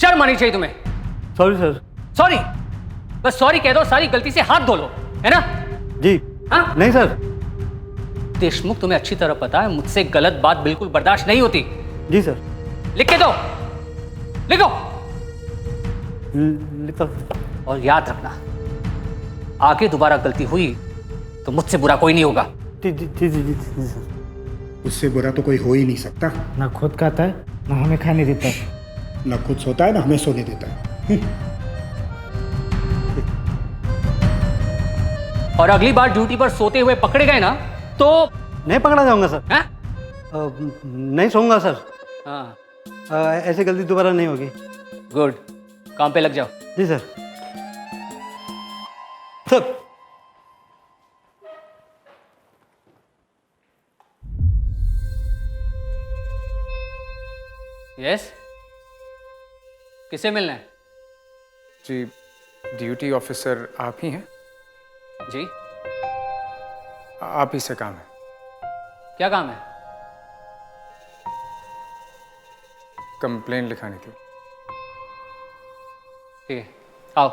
शर्म आनी चाहिए तुम्हें। Sorry sir. सॉरी? बस सॉरी कह दो, सारी गलती से हाथ धो लो, है ना? जी। हाँ? नहीं सर। देशमुख, तुम्हें अच्छी तरह पता है मुझसे गलत बात बिल्कुल बर्दाश्त नहीं होती। जी सर। लिख के दो, लिखो। लिखता। और याद रखना, आगे दोबारा गलती हुई तो मुझसे बुरा कोई नहीं होगा। जी जी जी जी जी सर। उससे बुरा तो कोई हो ही नहीं सकता। ना खुद खाता है ना हमें खाने देता है। ना खुद सोता है ना हमें सोने देता है। और अगली बार ड्यूटी पर सोते हुए पकड़े गए ना तो नहीं पकड़ा जाऊंगा सर। हैं? नहीं सोऊंगा सर। हाँ, ऐसी गलती दोबारा नहीं होगी। गुड, काम पे लग जाओ। जी सर। सर यस, किसे मिलना है? जी, ड्यूटी ऑफिसर आप ही हैं? जी, आप ही से काम है। क्या काम है? कंप्लेन लिखानी थी। ठीक है, आओ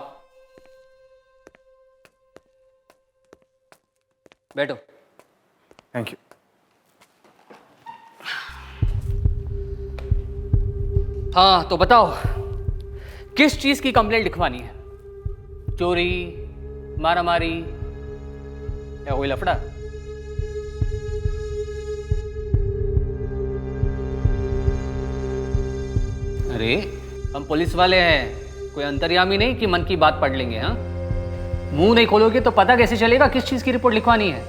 बैठो। Thank you. हाँ तो बताओ, किस चीज की कंप्लेंट लिखवानी है? चोरी, मारामारी या कोई लफड़ा? अरे हम पुलिस वाले हैं, कोई अंतर्यामी नहीं कि मन की बात पढ़ लेंगे। हाँ, मुंह नहीं खोलोगे तो पता कैसे चलेगा किस चीज की रिपोर्ट लिखवानी है?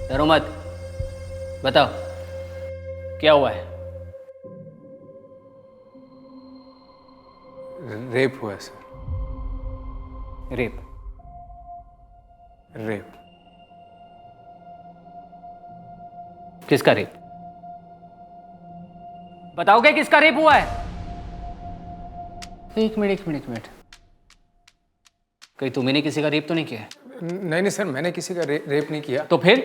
डरो मत, बताओ क्या हुआ है? रेप हुआ है सर। रेप? रेप। किसका रेप? बताओगे किसका रेप हुआ है? एक मिनट, कहीं तुमने ने किसी का रेप तो नहीं किया है? नहीं सर, मैंने किसी का रेप नहीं किया। तो फिर?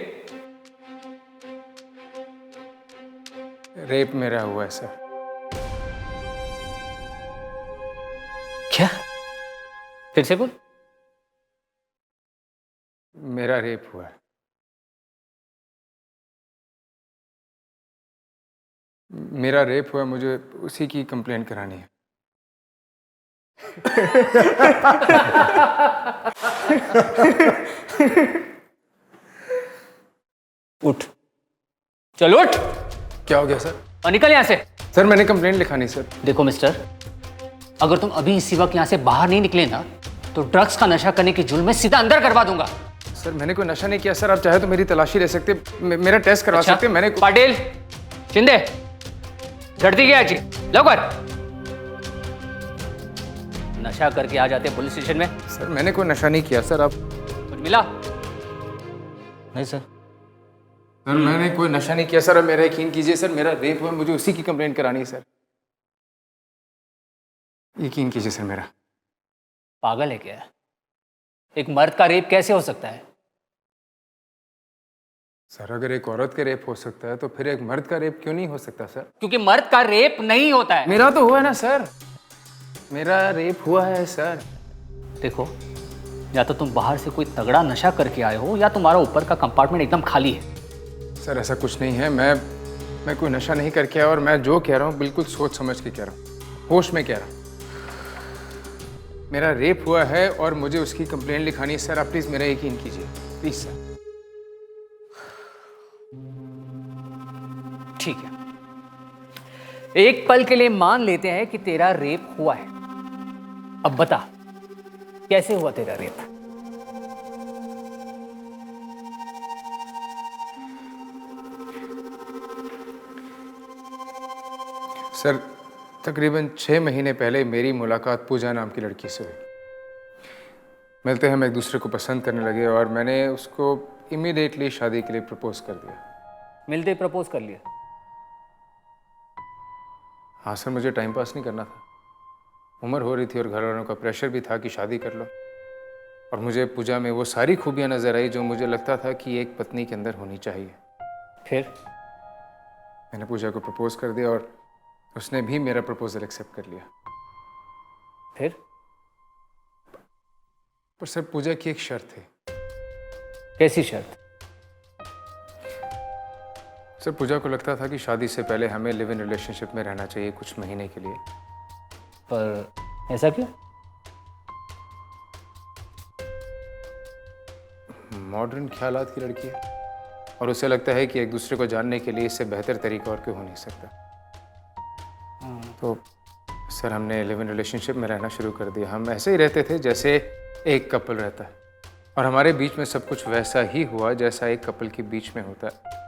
रेप मेरा हुआ है सर। क्या? फिर से बोल। मेरा रेप हुआ है। मेरा रेप हुआ, मुझे उसी की कंप्लेंट करानी है। उठ, चल उठ क्या हो गया सर? और निकल यहां से। सर मैंने कंप्लेंट लिखानी सर। देखो मिस्टर, अगर तुम अभी इसी वक्त यहां से बाहर नहीं निकले ना तो ड्रग्स का नशा करने की जुल्म में सीधा अंदर करवा दूंगा। सर मैंने कोई नशा नहीं किया सर। आप चाहे तो मेरी तलाशी ले सकते, मेरा टेस्ट करवा सकते। मैंने पाटिल, शिंदे, झड़ती गया जी, लवकर। नशा करके आ जाते पुलिस स्टेशन में। सर मैंने कोई नशा नहीं किया सर। आप कुछ मिला? नहीं सर। सर मैंने कोई नशा नहीं किया सर। अब मेरा यकीन कीजिए सर, मेरा रेप हुआ, मुझे उसी की कंप्लेंट करानी है सर। यकीन कीजिए सर मेरा। पागल है क्या? एक मर्द का रेप कैसे हो सकता है? सर अगर एक औरत का रेप हो सकता है तो फिर एक मर्द का रेप क्यों नहीं हो सकता सर? क्योंकि मर्द का रेप नहीं होता है। मेरा तो हुआ है ना सर। मेरा रेप हुआ है सर। देखो, या तो तुम बाहर से कोई तगड़ा नशा करके आए हो या तुम्हारा ऊपर का कंपार्टमेंट एकदम खाली है। सर ऐसा कुछ नहीं है। मैं कोई नशा नहीं करके आया और मैं जो कह रहा हूँ बिल्कुल सोच समझ के कह रहा हूँ, होश में कह रहा हूँ। मेरा रेप हुआ है और मुझे उसकी कंप्लेंट लिखानी है सर। आप प्लीज मेरा यकीन कीजिए, प्लीज सर। ठीक है, एक पल के लिए मान लेते हैं कि तेरा रेप हुआ है। अब बता, कैसे हुआ तेरा रेप? सर तकरीबन 6 महीने पहले मेरी मुलाकात पूजा नाम की लड़की से हुई। मिलते हम एक दूसरे को पसंद करने लगे और मैंने उसको इमीडिएटली शादी के लिए प्रपोज कर दिया। मिलते प्रपोज कर लिया? हाँ सर, मुझे टाइम पास नहीं करना था। उम्र हो रही थी और घर वालों का प्रेशर भी था कि शादी कर लो। और मुझे पूजा में वो सारी खूबियाँ नज़र आई जो मुझे लगता था कि एक पत्नी के अंदर होनी चाहिए। फिर? मैंने पूजा को प्रपोज कर दिया और उसने भी मेरा प्रपोजल एक्सेप्ट कर लिया। फिर? पर सर पूजा की एक शर्त है। कैसी शर्त? सर पूजा को लगता था कि शादी से पहले हमें लिव इन रिलेशनशिप में रहना चाहिए कुछ महीने के लिए। पर ऐसा क्यों? मॉडर्न ख्यालात की लड़की है और उसे लगता है कि एक दूसरे को जानने के लिए इससे बेहतर तरीका और क्यों हो नहीं सकता। तो सर हमने लिव इन रिलेशनशिप में रहना शुरू कर दिया। हम ऐसे ही रहते थे जैसे एक कपल रहता है और हमारे बीच में सब कुछ वैसा ही हुआ जैसा एक कपल के बीच में होता है।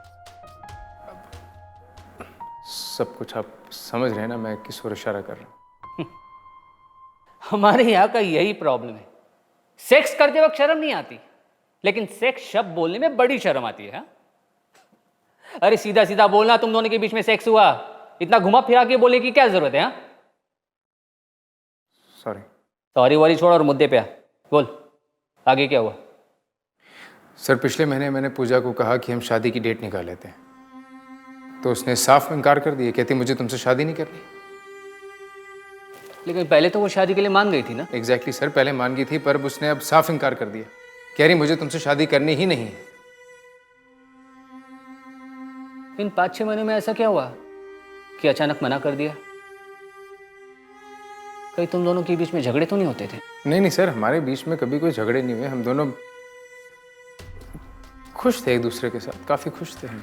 सब कुछ आप समझ रहे हैं ना मैं किस ओर इशारा कर रहा हूँ? हमारे यहाँ का यही प्रॉब्लम है। सेक्स करते वक्त शर्म नहीं आती, लेकिन सेक्स शब्द बोलने में बड़ी शर्म आती है। हाँ? अरे सीधा सीधा बोलना, तुम दोनों के बीच में सेक्स हुआ, इतना घुमा फिरा के बोलने की क्या जरूरत है? हाँ? सॉरी। सॉरी वॉरी छोड़ और मुद्दे पे आ। बोल, आगे क्या हुआ? सर पिछले महीने मैंने पूजा को कहा कि हम शादी की डेट निकाल लेते हैं, तो उसने साफ इनकार कर दिया, कहती मुझे तुमसे शादी नहीं करनी। लेकिन पहले तो वो शादी के लिए मान गई थी ना? एग्जैक्टली सर, पहले मान गई थी पर उसने अब साफ इनकार कर दिया, कह रही मुझे तुमसे शादी करनी ही नहीं है। इन 5-6 महीने में ऐसा क्या हुआ कि अचानक मना कर दिया? कहीं तुम दोनों के बीच में झगड़े तो नहीं होते थे? नहीं नहीं सर, हमारे बीच में कभी कोई झगड़े नहीं हुए। हम दोनों खुश थे एक दूसरे के साथ, काफी खुश थे हम।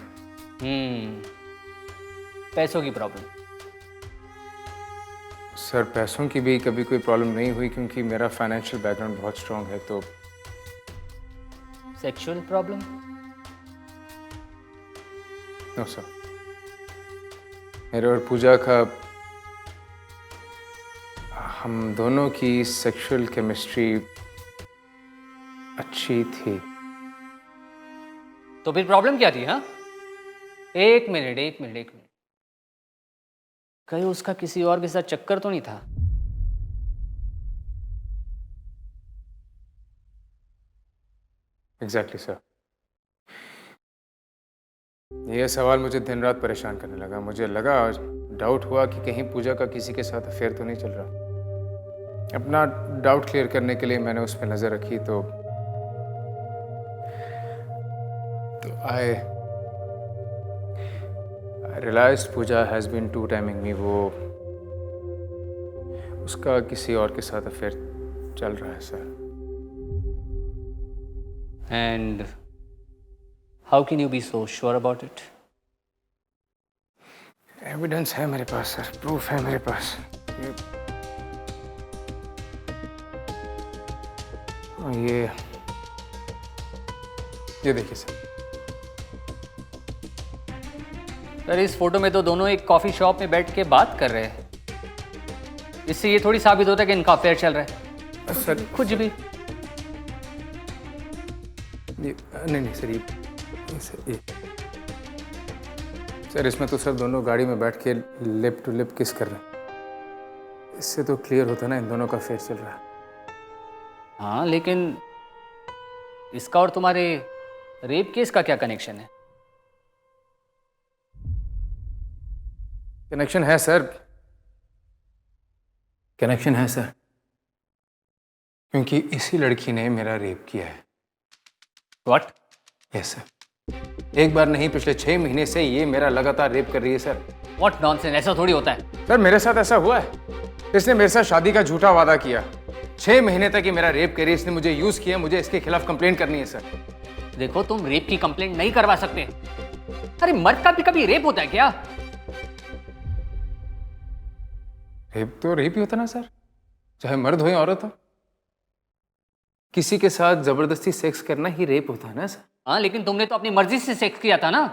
पैसों की प्रॉब्लम? सर पैसों की भी कभी कोई प्रॉब्लम नहीं हुई क्योंकि मेरा फाइनेंशियल बैकग्राउंड बहुत स्ट्रांग है। तो सेक्सुअल प्रॉब्लम? नो सर, मेरे और पूजा का, हम दोनों की सेक्सुअल केमिस्ट्री अच्छी थी। तो फिर प्रॉब्लम क्या थी? हाँ, एक मिनट, कहीं उसका किसी और के साथ चक्कर तो नहीं था? एग्जैक्टली सर, यह सवाल मुझे दिन रात परेशान करने लगा। मुझे लगा, डाउट हुआ कि कहीं पूजा का किसी के साथ अफेयर तो नहीं चल रहा। अपना डाउट क्लियर करने के लिए मैंने उस पर नजर रखी तो I realized Pooja has been two timing me. वो उसका किसी और के साथ अफेयर चल रहा है sir. And how can you be so sure about it? Evidence है मेरे पास सर, प्रूफ है मेरे पास। ये देखिए सर। सर इस फोटो में तो दोनों एक कॉफी शॉप में बैठ के बात कर रहे हैं। इससे ये थोड़ी साबित होता है कि इनका अफेयर चल रहा है। सर कुछ भी नहीं सर, सर इसमें तो सर दोनों गाड़ी में बैठ के लिप टू लिप किस कर रहे हैं। इससे तो क्लियर होता है ना इन दोनों का अफेयर चल रहा है। हाँ, लेकिन इसका और तुम्हारे रेप केस का क्या कनेक्शन है? कनेक्शन है सर, कनेक्शन है सर, क्योंकि इसी लड़की ने मेरा रेप किया है। व्हाट? यस सर, एक बार नहीं पिछले 6 महीने से ये मेरा लगातार रेप कर रही है सर। व्हाट नॉनसेंस, ऐसा थोड़ी होता है। सर मेरे साथ ऐसा हुआ है। इसने मेरे साथ शादी का झूठा वादा किया, 6 महीने तक ये मेरा रेप करी। इसने मुझे यूज किया, मुझे इसके खिलाफ कंप्लेंट करनी है सर। देखो, तुम रेप की कंप्लेंट नहीं करवा सकते। अरे मर्द का भी कभी रेप होता है क्या? रेप तो रेप ही होता ना सर, चाहे मर्द हो या औरत हो। किसी के साथ जबरदस्ती सेक्स करना ही रेप होता है ना सर। हाँ, लेकिन तुमने तो अपनी मर्जी से सेक्स किया था ना।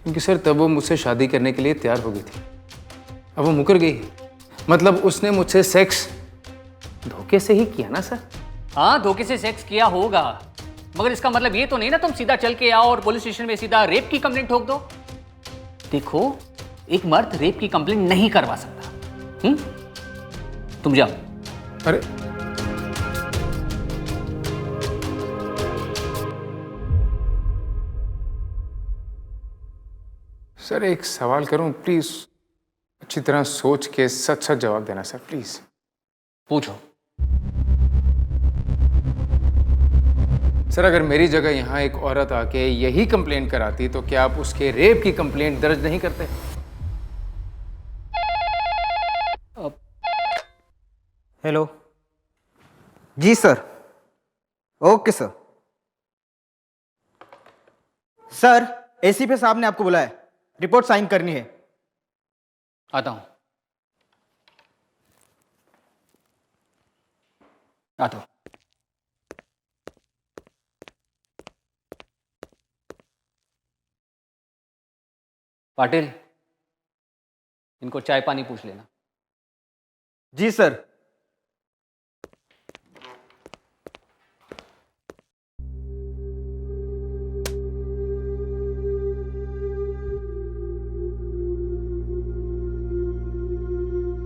क्योंकि सर तब वो मुझसे शादी करने के लिए तैयार हो गई थी, अब वो मुकर गई। मतलब उसने मुझसे सेक्स धोखे से ही किया ना सर। हाँ, धोखे से सेक्स किया होगा, मगर इसका मतलब ये तो नहीं ना तुम सीधा चल के आओ और पुलिस स्टेशन में सीधा रेप की कंप्लेंट ठोक दो। देखो, एक मर्द रेप की कंप्लेंट नहीं करवा सकता। तुम जाओ। अरे सर एक सवाल करूं प्लीज, अच्छी तरह सोच के सच सच जवाब देना सर प्लीज। पूछो। सर अगर मेरी जगह यहाँ एक औरत आके यही कंप्लेंट कराती तो क्या आप उसके रेप की कंप्लेंट दर्ज नहीं करते? हेलो जी sir. Okay sir. Sir ACP साहब ने आपको बुलाया है, रिपोर्ट साइन करनी है। आता हूं, आता हूं। पाटिल, इनको चाय पानी पूछ लेना। जी सर।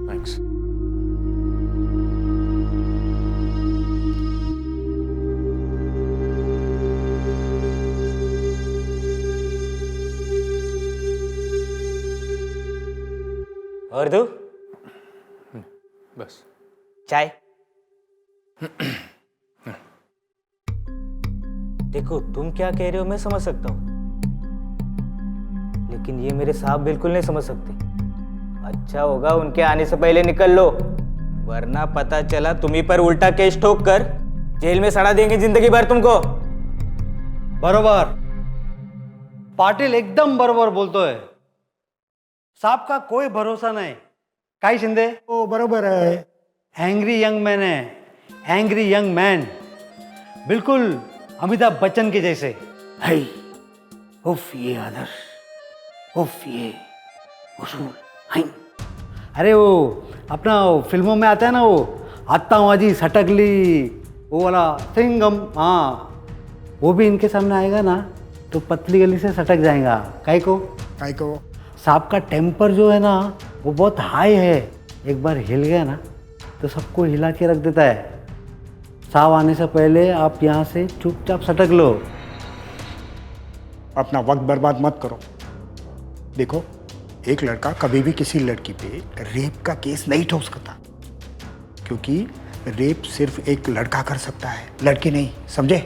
थैंक्स। और दो बस। चाय। देखो तुम क्या कह रहे हो मैं समझ सकता हूं, लेकिन ये मेरे साहब बिल्कुल नहीं समझ सकते। अच्छा होगा उनके आने से पहले निकल लो, वरना पता चला तुम्ही पर उल्टा केस ठोक कर जेल में सड़ा देंगे जिंदगी भर तुमको। बरोबर, पाटिल एकदम बरोबर बोलतो है। साहब का कोई भरोसा नहीं। काय शिंदे? ओ बरोबर है। एंग्री यंग मैन है, एंग्री यंग मैन, बिल्कुल अमिताभ बच्चन के जैसे। है उफ ये आदर्श, उफ ये उसूल। है अरे वो अपना वो फिल्मों में आता है ना, वो आत्तावाजी सटकली, वो वाला सिंगम। हाँ, वो भी इनके सामने आएगा ना तो पतली गली से सटक जाएगा। काय को? काय को? साहब का टेम्पर जो है ना वो बहुत हाई है। एक बार हिल गया ना तो सबको हिला के रख देता है। साहब आने से पहले आप यहाँ से चुपचाप सटक लो। अपना वक्त बर्बाद मत करो। देखो एक लड़का कभी भी किसी लड़की पे रेप का केस नहीं ठोक सकता, क्योंकि रेप सिर्फ एक लड़का कर सकता है, लड़की नहीं, समझे?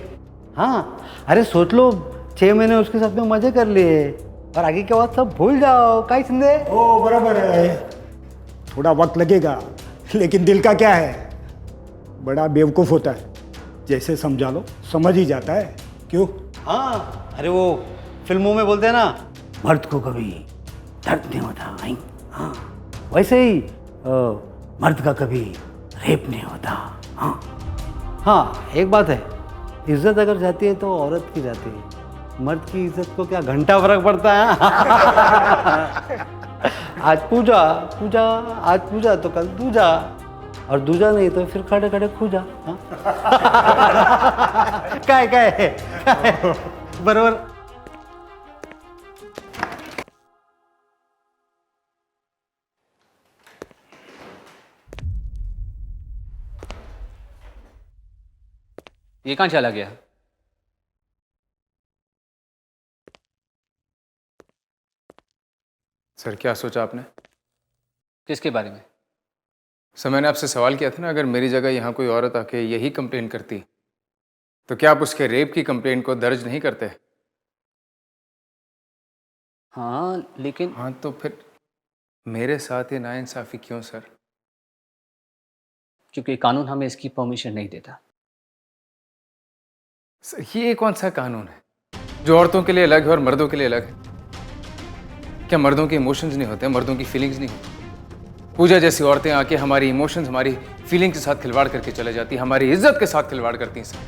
हाँ, अरे सोच लो 6 महीने उसके साथ में मजे कर लिए और आगे के बाद सब भूल जाओ। काय शिंदे? ओ बराबर है। थोड़ा वक्त लगेगा, लेकिन दिल का क्या है, बड़ा बेवकूफ़ होता है। जैसे समझा लो समझ ही जाता है। क्यों? हाँ, अरे वो फिल्मों में बोलते हैं ना, मर्द को कभी दर्द नहीं होता। हाँ, वैसे ही मर्द का कभी रेप नहीं होता। हाँ हाँ, एक बात है, इज्जत अगर जाती है तो औरत की जाती है। मर्द की इज्जत को क्या घंटा फर्क पड़ता है? आज पूजा पूजा, आज पूजा तो कल दूजा, और दूजा नहीं तो फिर खड़े खड़े खूजा। हाँ? काय काय बरोबर। ये कहाँ चला गया? सर क्या सोचा आपने? किसके बारे में? सर मैंने आपसे सवाल किया था ना, अगर मेरी जगह यहाँ कोई औरत आके यही कंप्लेंट करती तो क्या आप उसके रेप की कंप्लेंट को दर्ज नहीं करते? हाँ लेकिन हाँ तो फिर मेरे साथ ये नाइंसाफ़ी क्यों सर? क्योंकि कानून हमें इसकी परमिशन नहीं देता। सर ये कौन सा कानून है जो औरतों के लिए अलग है और मर्दों के लिए अलग है? क्या मर्दों के इमोशंस नहीं होते, मर्दों की फीलिंग्स नहीं होती? पूजा जैसी औरतें आके हमारी इमोशंस, हमारी फीलिंग के साथ खिलवाड़ करके चले जाती हैं, हमारी इज्जत के साथ खिलवाड़ करती हैं सर,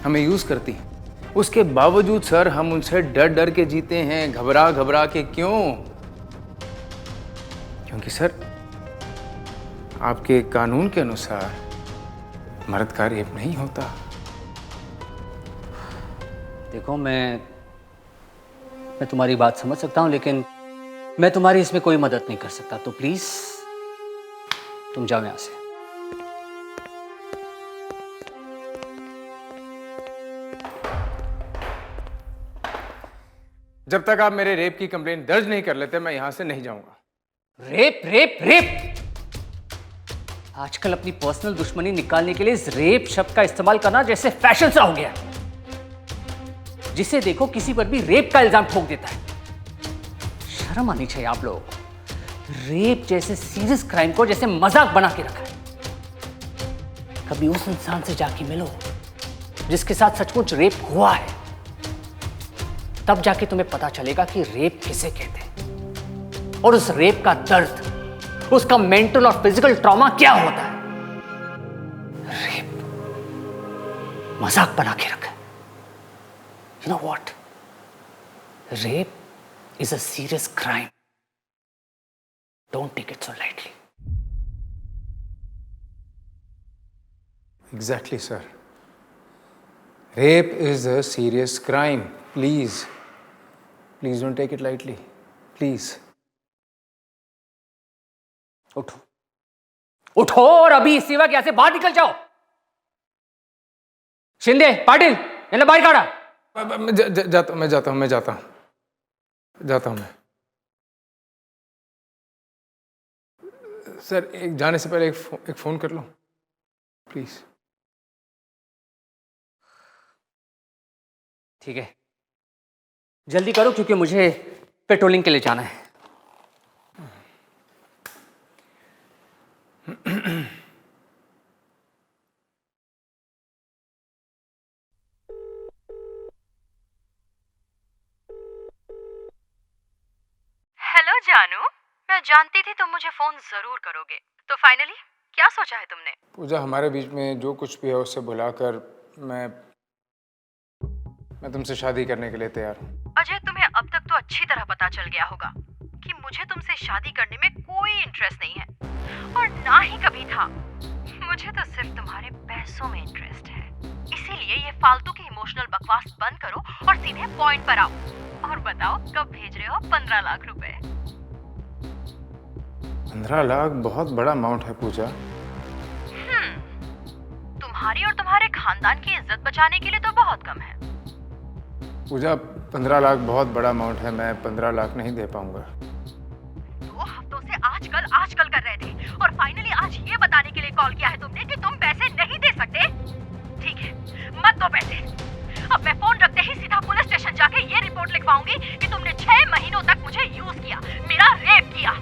हमें यूज़ करती हैं। उसके बावजूद सर हम उनसे डर डर के जीते हैं, घबरा घबरा के। क्यों? क्योंकि सर आपके कानून के अनुसार मर्द का रेप नहीं होता। देखो मैं तुम्हारी बात समझ सकता हूं, लेकिन मैं तुम्हारी इसमें कोई मदद नहीं कर सकता। तो प्लीज तुम जाओ यहां से। जब तक आप मेरे रेप की कंप्लेंट दर्ज नहीं कर लेते मैं यहां से नहीं जाऊंगा। Rape rape rape? आजकल अपनी पर्सनल दुश्मनी निकालने के लिए इस रेप शब्द का इस्तेमाल करना जैसे फैशन सा हो गया है। जिसे देखो किसी पर भी रेप का इल्जाम ठोक देता है। शर्म आनी चाहिए आप लोगों को। रेप जैसे सीरियस क्राइम को जैसे मजाक बना के रखा है। कभी उस इंसान से जाके मिलो जिसके साथ सचमुच रेप हुआ है, तब जाके तुम्हें पता चलेगा कि रेप किसे कहते हैं और उस रेप का दर्द, उसका मेंटल और फिजिकल ट्रॉमा क्या होता है। रेप मजाक बना के रखा है। You know what? Rape is a serious crime. Don't take it so lightly. Exactly, sir. Rape is a serious crime. Please. Please don't take it lightly. Please. उठो, उठो और अभी इसी वक्त यहाँ से बाहर निकल जाओ। शिंदे, पाटिल, इन्हें बाहर काढ़ा। मैं जाता हूँ मैं। सर, एक जाने से पहले एक फोन कर लो प्लीज। ठीक है, जल्दी करो क्योंकि मुझे पेट्रोलिंग के लिए जाना है। हेलो जानू, मैं जानती थी तुम मुझे फोन जरूर करोगे। तो फाइनली क्या सोचा है तुमने? पूजा, हमारे बीच में जो कुछ भी है उससे भुलाकर मैं तुमसे शादी करने के लिए तैयार हूँ। अजय, तुम्हें अब तक तो अच्छी तरह पता चल गया होगा कि मुझे तुमसे शादी करने में कोई इंटरेस्ट नहीं है और ना ही कभी था। मुझे तो सिर्फ तुम्हारे पैसों में इंटरेस्ट है। इसीलिए ये फालतू की इमोशनल बकवास बंद करो और सीधे पॉइंट पर आओ और बताओ कब भेज रहे हो 15 लाख रुपए। 15 लाख बहुत बड़ा अमाउंट है पूजा। तुम्हारी और तुम्हारे खानदान की इज्जत बचाने के लिए तो बहुत कम है। पूजा, 15 लाख बहुत बड़ा अमाउंट है। मैं 15 लाख नहीं दे पाऊंगा। 2 हफ्तों से आजकल कर रहे थे और फाइनली आज ये बताने के लिए कॉल किया है तुमने कि तुम पैसे नहीं दे सकते। ठीक है, मत दो पैसे। अब मैं फोन रखते ही सीधा पुलिस स्टेशन जाके ये रिपोर्ट लिखवाऊंगी कि तुमने 6 महीनों तक मुझे यूज किया, मेरा रेप किया।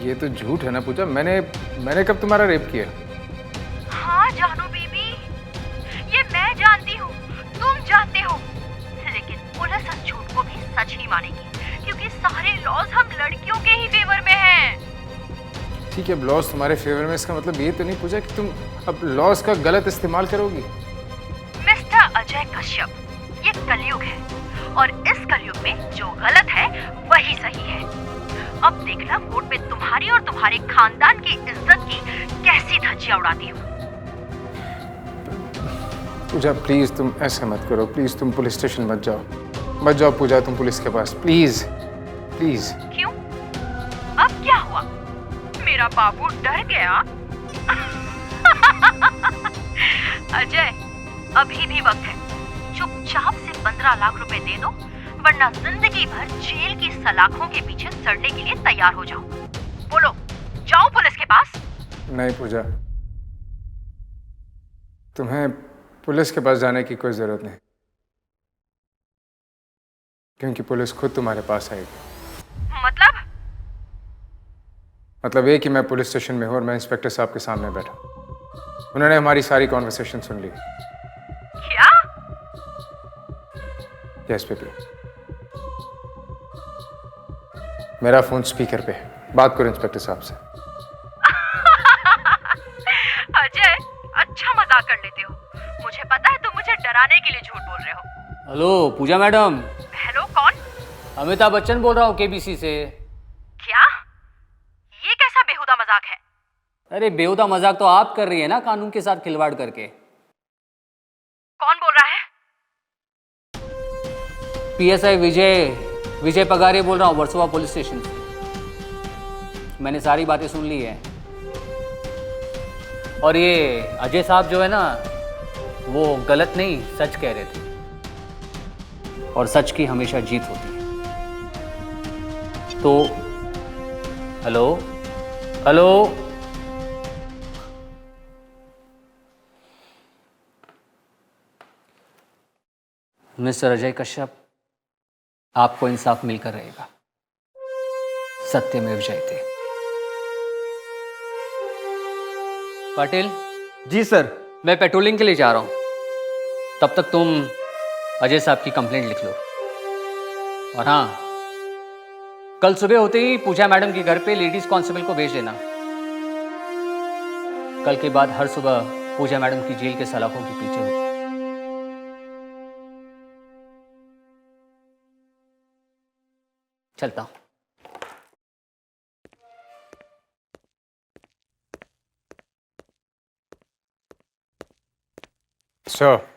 ये तो झूठ है ना पूजा। मैंने कब तुम्हारा रेप किया? हाँ जानू बीबी, ये मैं जानती हूँ, तुम जानते हो, लेकिन पुलिस इस झूठ को भी सच ही मानेगी क्योंकि सारे लॉज हम लड़कियों के ही फेवर में हैं। ठीक है, लॉस तुम्हारे फेवर में, इसका मतलब ये तो नहीं पूजा कि तुम अब लॉस का गलत इस्तेमाल करोगी। मिस्टर अजय कश्यप, ये कलयुग है और इस कलयुग में जो गलत है वही सही है। अब देखना कोर्ट में तुम्हारी और तुम्हारे खानदान की इज्जत की कैसी धज्जियां उड़ाती हूँ। पूजा प्लीज तुम ऐसे मत करो। प्लीज तुम पुलिस स्टेशन मत जाओ पूजा, तुम पुलिस के पास प्लीज। क्यों? अब क्या हुआ? मेरा बाबू डर गया? अजय, अभी भी वक्त है। चुपचाप से 15 लाख रुपए दे दो वरना जिंदगी भर जेल की सलाखों के पीछे सड़ने के लिए तैयार हो जाओ। बोलो, जाओ पुलिस के पास। नहीं पूजा, तुम्हें पुलिस के पास जाने की कोई जरूरत नहीं क्योंकि पुलिस खुद तुम्हारे पास आएगी। मतलब ये कि मैं पुलिस स्टेशन में हूं और मैं इंस्पेक्टर साहब के सामने बैठा। उन्होंने हमारी सारी कॉन्वर्सेशन सुन ली। क्या? यस बेबी, मेरा फोन स्पीकर पे है। बात करो इंस्पेक्टर साहब से। अजय, अच्छा मजाक कर लेते हो। मुझे पता है तुम मुझे डराने के लिए झूठ बोल रहे हो। हेलो पूजा मैडम। हेलो, कौन? अमिताभ बच्चन बोल रहा हूँ केबीसी से। क्या? ये कैसा बेहुदा मजाक है? अरे बेहुदा मजाक तो आप कर रही है ना, कानून के साथ खिलवाड़ करके। कौन बोल रहा है? पीएसआई विजय पगारे बोल रहा हूँ, वर्सोवा पुलिस स्टेशन से। मैंने सारी बातें सुन ली है और ये अजय साहब जो है ना, वो गलत नहीं सच कह रहे थे और सच की हमेशा जीत होती है। तो hello, hello. Mister Ajay Kashyap, आपको इंसाफ मिलकर रहेगा। सत्यमेव जयते। पाटिल, जी सर। मैं पेट्रोलिंग के लिए जा रहा हूं। तब तक तुम अजय साहब की कंप्लेंट लिख लो। और हाँ, कल सुबह होते ही पूजा मैडम के घर पे लेडीज कांस्टेबल को भेज देना। कल के बाद हर सुबह पूजा मैडम की जेल के सलाखों के पीछे हो। चलता हूं। सर